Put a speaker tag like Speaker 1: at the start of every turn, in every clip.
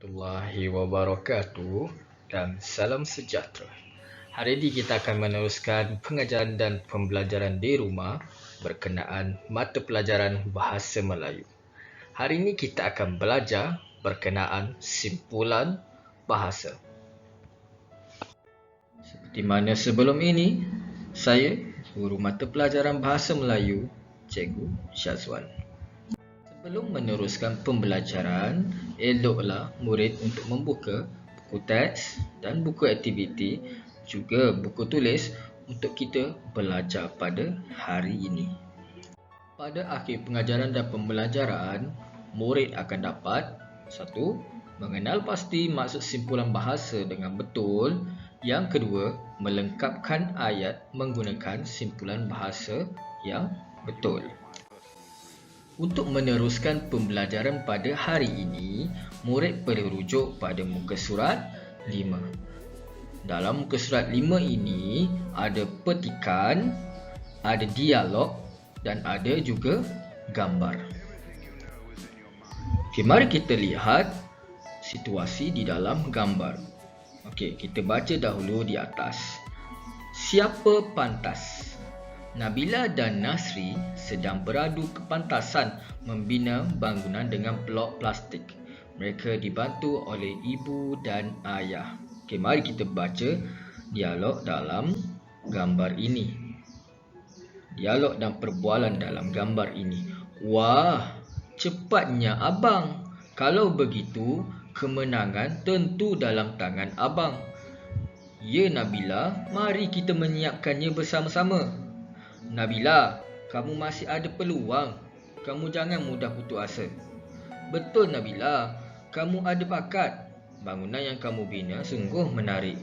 Speaker 1: warahmatullahi wabarakatuh dan salam sejahtera. Hari ini kita akan meneruskan pengajaran dan pembelajaran di rumah berkenaan mata pelajaran Bahasa Melayu. Hari ini kita akan belajar berkenaan simpulan bahasa. Seperti mana sebelum ini, saya guru mata pelajaran Bahasa Melayu, Cikgu Syazwan. Sebelum meneruskan pembelajaran, eloklah murid untuk membuka buku teks dan buku aktiviti, juga buku tulis untuk kita belajar pada hari ini. Pada akhir pengajaran dan pembelajaran, murid akan dapat 1. Mengenal pasti maksud simpulan bahasa dengan betul. Yang kedua, melengkapkan ayat menggunakan simpulan bahasa yang betul. Untuk meneruskan pembelajaran pada hari ini, murid perlu rujuk pada muka surat 5. Dalam muka surat 5 ini, ada petikan, ada dialog dan ada juga gambar. Okey, mari kita lihat situasi di dalam gambar. Okey, kita baca dahulu di atas. Siapa pantas? Nabila dan Nasri sedang beradu kepantasan membina bangunan dengan blok plastik. Mereka dibantu oleh ibu dan ayah. Okey, mari kita baca dialog dalam gambar ini. Dialog dan perbualan dalam gambar ini. Wah, cepatnya abang. Kalau begitu, kemenangan tentu dalam tangan abang. Ya Nabila, mari kita menyiapkannya bersama-sama. Nabila, kamu masih ada peluang. Kamu jangan mudah putus asa. Betul Nabila, kamu ada bakat. Bangunan yang kamu bina sungguh menarik.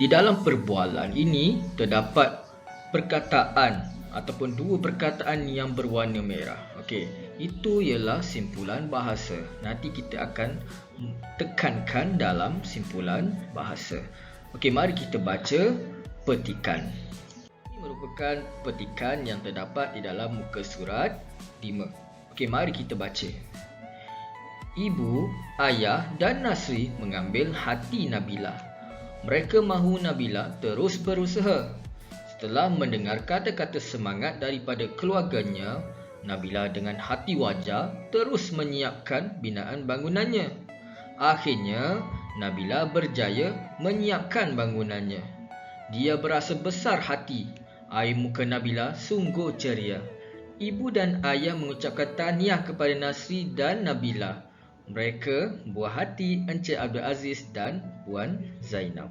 Speaker 1: Di dalam perbualan ini terdapat perkataan ataupun dua perkataan yang berwarna merah. Okey, itu ialah simpulan bahasa. Nanti kita akan tekankan dalam simpulan bahasa. Okey, mari kita baca petikan. Merupakan petikan yang terdapat di dalam muka surat 5. Okey, mari kita baca. Ibu, ayah dan Nasri mengambil hati Nabila. Mereka mahu Nabila terus berusaha. Setelah mendengar kata-kata semangat daripada keluarganya, Nabila dengan hati wajar terus menyiapkan binaan bangunannya. Akhirnya, Nabila berjaya menyiapkan bangunannya. Dia berasa besar hati. Air muka Nabila sungguh ceria. Ibu dan ayah mengucapkan tahniah kepada Nasri dan Nabila. Mereka buah hati Encik Abdul Aziz dan Puan Zainab.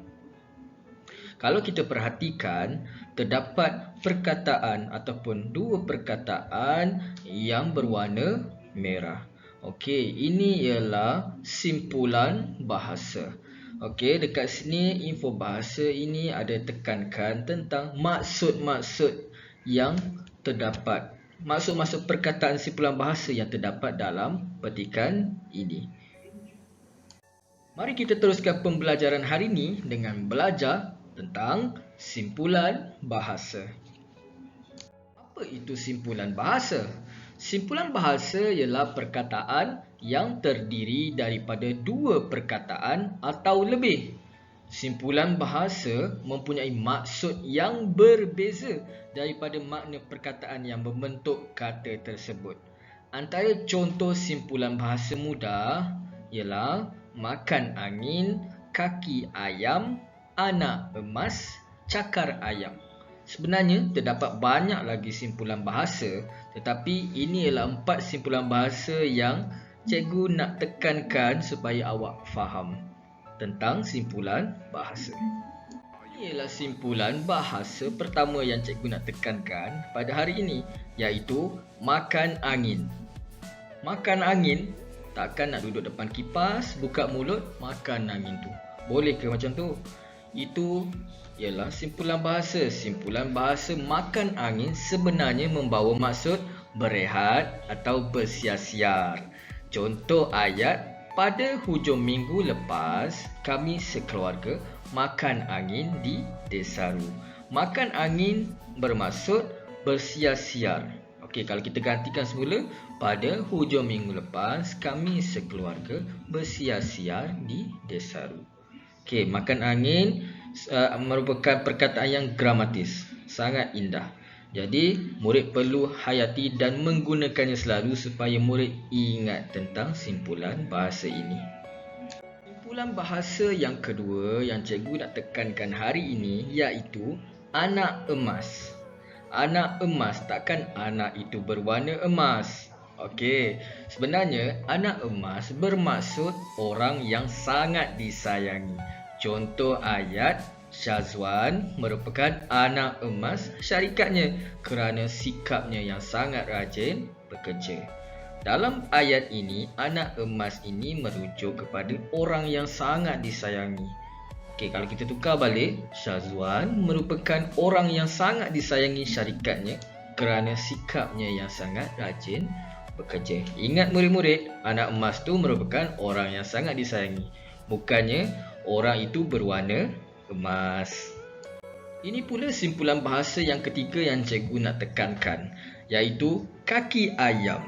Speaker 1: Kalau kita perhatikan, terdapat perkataan ataupun dua perkataan yang berwarna merah. Okey, ini ialah simpulan bahasa. Okey, dekat sini info bahasa ini ada tekankan tentang maksud-maksud yang terdapat. Maksud-maksud perkataan simpulan bahasa yang terdapat dalam petikan ini. Mari kita teruskan pembelajaran hari ini dengan belajar tentang simpulan bahasa. Apa itu simpulan bahasa? Simpulan bahasa ialah perkataan yang terdiri daripada dua perkataan atau lebih. Simpulan bahasa mempunyai maksud yang berbeza daripada makna perkataan yang membentuk kata tersebut. Antara contoh simpulan bahasa mudah ialah makan angin, kaki ayam, anak emas, cakar ayam. Sebenarnya terdapat banyak lagi simpulan bahasa, tetapi ini ialah 4 simpulan bahasa yang cikgu nak tekankan supaya awak faham tentang simpulan bahasa. Ini ialah simpulan bahasa pertama yang cikgu nak tekankan pada hari ini, iaitu makan angin. Makan angin, takkan nak duduk depan kipas, buka mulut, makan angin tu. Boleh ke macam tu? Itu ialah simpulan bahasa. Simpulan bahasa makan angin sebenarnya membawa maksud berehat atau bersiar-siar. Contoh ayat, pada hujung minggu lepas, kami sekeluarga makan angin di Desaru. Makan angin bermaksud bersiar-siar. Okey, Okey, kalau kita gantikan semula, pada hujung minggu lepas kami sekeluarga bersiar-siar di Desaru. Okey, makan angin merupakan perkataan yang gramatis, sangat indah. Jadi, murid perlu hayati dan menggunakannya selalu supaya murid ingat tentang simpulan bahasa ini. Simpulan bahasa yang kedua yang cikgu nak tekankan hari ini iaitu anak emas. Anak emas, takkan anak itu berwarna emas. Okey, sebenarnya anak emas bermaksud orang yang sangat disayangi. Contoh ayat, Syazwan merupakan anak emas syarikatnya kerana sikapnya yang sangat rajin bekerja. Dalam ayat ini, anak emas ini merujuk kepada orang yang sangat disayangi. Okey, kalau kita tukar balik, Syazwan merupakan orang yang sangat disayangi syarikatnya kerana sikapnya yang sangat rajin bekerja. Ingat murid-murid, anak emas tu merupakan orang yang sangat disayangi. Bukannya orang itu berwarna emas. Ini pula simpulan bahasa yang ketiga yang cikgu nak tekankan, iaitu kaki ayam.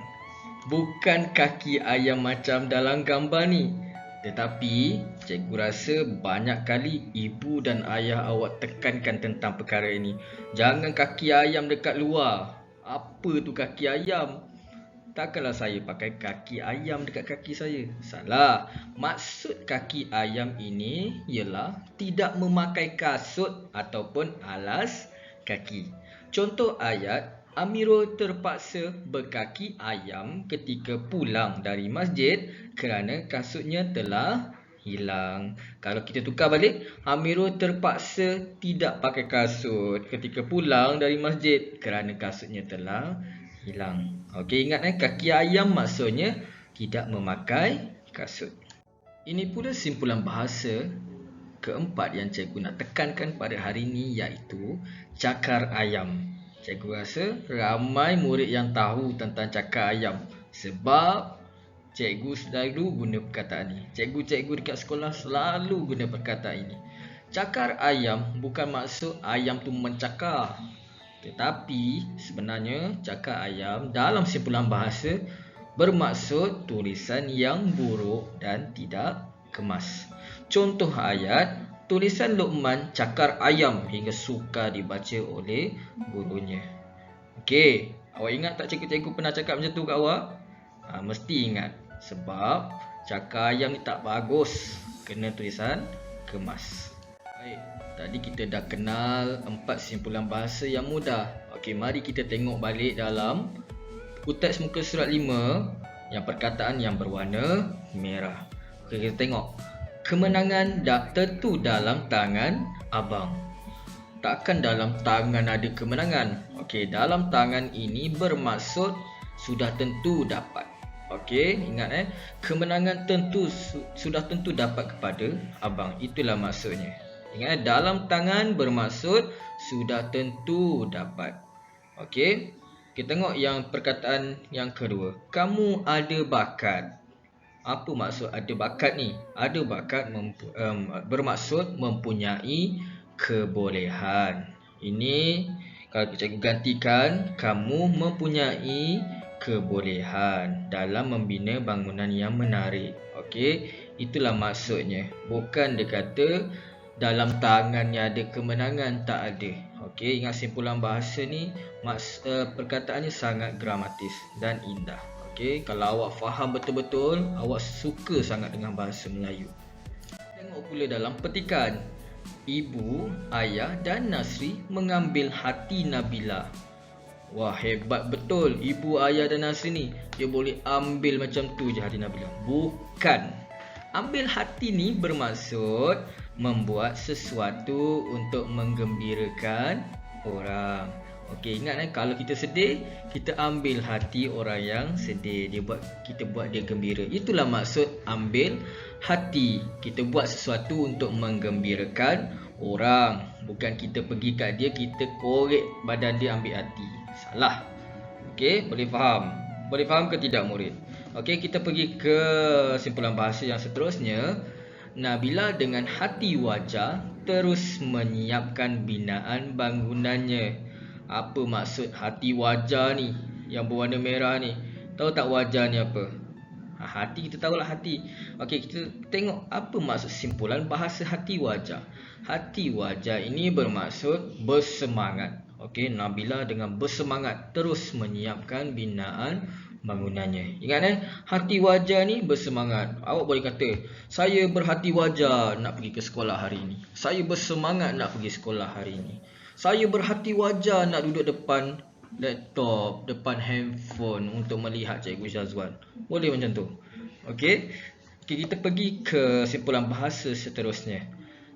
Speaker 1: Bukan kaki ayam macam dalam gambar ni. Tetapi, cikgu rasa banyak kali ibu dan ayah awak tekankan tentang perkara ini. Jangan kaki ayam dekat luar. Apa tu kaki ayam? Takkanlah saya pakai kaki ayam dekat kaki saya. Salah. Maksud kaki ayam ini ialah tidak memakai kasut ataupun alas kaki. Contoh ayat, Amirul terpaksa berkaki ayam ketika pulang dari masjid kerana kasutnya telah hilang. Kalau kita tukar balik, Amirul terpaksa tidak pakai kasut ketika pulang dari masjid kerana kasutnya telah hilang. Okey, ingat kaki ayam maksudnya tidak memakai kasut. Ini pula simpulan bahasa keempat yang cikgu nak tekankan pada hari ini iaitu cakar ayam. Cikgu rasa ramai murid yang tahu tentang cakar ayam sebab cikgu selalu guna perkataan ini. Cikgu-cikgu dekat sekolah selalu guna perkataan ini. Cakar ayam bukan maksud ayam tu mencakar. Tetapi sebenarnya cakar ayam dalam simpulan bahasa bermaksud tulisan yang buruk dan tidak kemas. Contoh ayat, tulisan Luqman cakar ayam hingga sukar dibaca oleh gurunya. Okey, awak ingat tak cikgu-cikgu pernah cakap macam tu kat awak? Mesti ingat. Sebab cakar ayam ni tak bagus, kena tulisan kemas. Baik, tadi kita dah kenal 4 simpulan bahasa yang mudah. Okey, mari kita tengok balik dalam teks muka surat 5 yang perkataan yang berwarna merah. Okey, kita tengok. Kemenangan dah tentu dalam tangan abang. Takkan dalam tangan ada kemenangan. Okey, dalam tangan ini bermaksud sudah tentu dapat. Okey, ingat kemenangan tentu sudah tentu dapat kepada abang. Itulah maksudnya. Ingat, dalam tangan bermaksud sudah tentu dapat. Okey, kita tengok yang perkataan yang kedua. Kamu ada bakat. Apa maksud ada bakat ni? Ada bakat bermaksud mempunyai kebolehan. Ini kalau cikgu gantikan, kamu mempunyai kebolehan dalam membina bangunan yang menarik. Okey, itulah maksudnya. Bukan dia kata dalam tangannya ada kemenangan, tak ada. Okey, ingat simpulan bahasa ni perkataannya sangat gramatis dan indah. Okey, kalau awak faham betul-betul, awak suka sangat dengan bahasa Melayu. Tengok pula dalam petikan. Ibu, ayah dan Nasri mengambil hati Nabila. Wah, hebat betul ibu, ayah dan Nasri ni. Dia boleh ambil macam tu je hati Nabila. Bukan. Ambil hati ni bermaksud membuat sesuatu untuk menggembirakan orang. Okey, ingat kalau kita sedih, kita ambil hati orang yang sedih, kita buat dia gembira. Itulah maksud ambil hati. Kita buat sesuatu untuk menggembirakan orang. Bukan kita pergi kat dia, kita korek badan dia ambil hati. Salah. Okey, boleh faham? Boleh faham ke tidak murid? Okey, kita pergi ke simpulan bahasa yang seterusnya. Nabila dengan hati wajah terus menyiapkan binaan bangunannya. Apa maksud hati wajah ni? yang berwarna merah ni. Tahu tak wajah ni apa? Hati, kita tahulah hati. Okey, kita tengok apa maksud simpulan bahasa hati wajah. Hati wajah ini bermaksud bersemangat. Okey, Nabila dengan bersemangat terus menyiapkan binaan bangunannya. Ingat hati wajah ni bersemangat. Awak boleh kata, saya berhati wajah nak pergi ke sekolah hari ini. Saya bersemangat nak pergi sekolah hari ini. Saya berhati wajah nak duduk depan laptop, depan handphone untuk melihat Cikgu Syazwan. Boleh macam tu. Okey. Kita pergi ke simpulan bahasa seterusnya.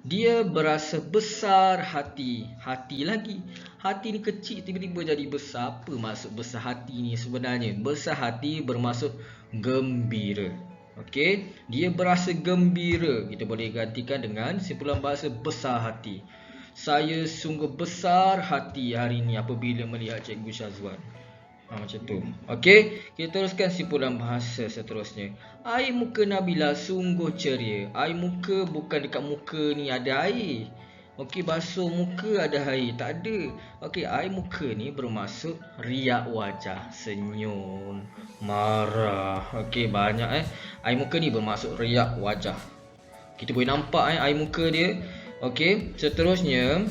Speaker 1: Dia berasa besar hati. Hati lagi. Hati ni kecil tiba-tiba jadi besar. Apa maksud besar hati ni sebenarnya? Besar hati bermaksud gembira. Okey. Dia berasa gembira. Kita boleh gantikan dengan simpulan bahasa besar hati. Saya sungguh besar hati hari ini apabila melihat Cikgu Syazwan. Macam tu. Okey, kita teruskan simpulan bahasa seterusnya. Air muka Nabila sungguh ceria. Air muka bukan dekat muka ni ada air. Okey, basuh muka ada air. Tak ada. Okey, air muka ni bermaksud riak wajah, senyum, marah. Okey, banyak Air muka ni bermaksud riak wajah. Kita boleh nampak air muka dia. Okey, seterusnya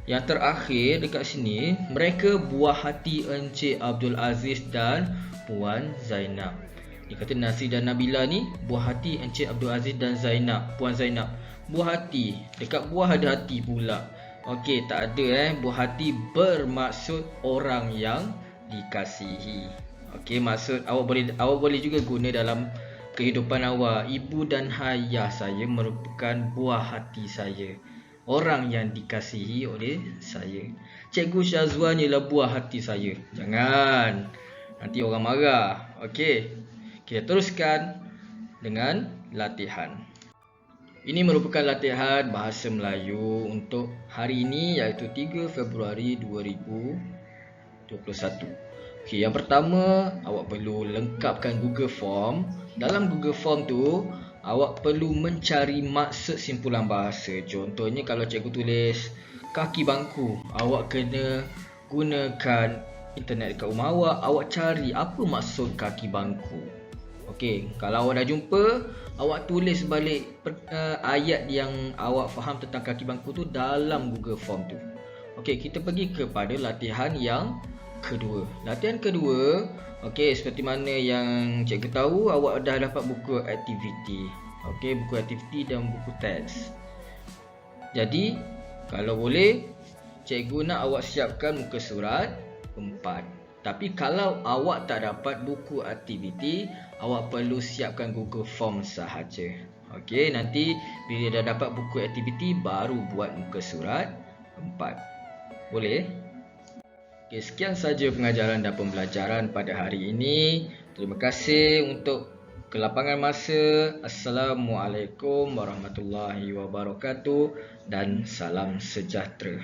Speaker 1: yang terakhir dekat sini, mereka buah hati Encik Abdul Aziz dan Puan Zainab. Dia kata Nasri dan Nabila ni buah hati Encik Abdul Aziz dan Zainab, Puan Zainab. Buah hati, dekat buah ada hati pula. Okey, tak ada buah hati bermaksud orang yang dikasihi. Okey, maksud awak boleh juga guna dalam kehidupan awak. Ibu dan ayah saya merupakan buah hati saya, orang yang dikasihi oleh saya. Cikgu Syazwan ialah buah hati saya. Jangan, nanti orang marah. Okey, kita teruskan dengan latihan. Ini merupakan latihan bahasa Melayu untuk hari ini, iaitu 3 Februari 2021. Okey, yang pertama, awak perlu lengkapkan Google Form. Dalam Google Form tu, awak perlu mencari maksud simpulan bahasa. Contohnya kalau cikgu tulis kaki bangku, awak kena gunakan internet dekat rumah awak cari apa maksud kaki bangku. Okey, kalau awak dah jumpa, awak tulis balik ayat yang awak faham tentang kaki bangku tu dalam Google Form tu. Okey, kita pergi kepada latihan yang kedua. Latihan kedua, okey, seperti mana yang cikgu tahu, awak dah dapat buku aktiviti. Okey, buku aktiviti dan buku teks. Jadi, kalau boleh, cikgu nak awak siapkan muka surat 4. Tapi kalau awak tak dapat buku aktiviti, awak perlu siapkan Google Form sahaja. Okey, nanti bila dah dapat buku aktiviti, baru buat muka surat 4. Boleh? Okey, sekian saja pengajaran dan pembelajaran pada hari ini. Terima kasih untuk kelapangan masa. Assalamualaikum warahmatullahi wabarakatuh dan salam sejahtera.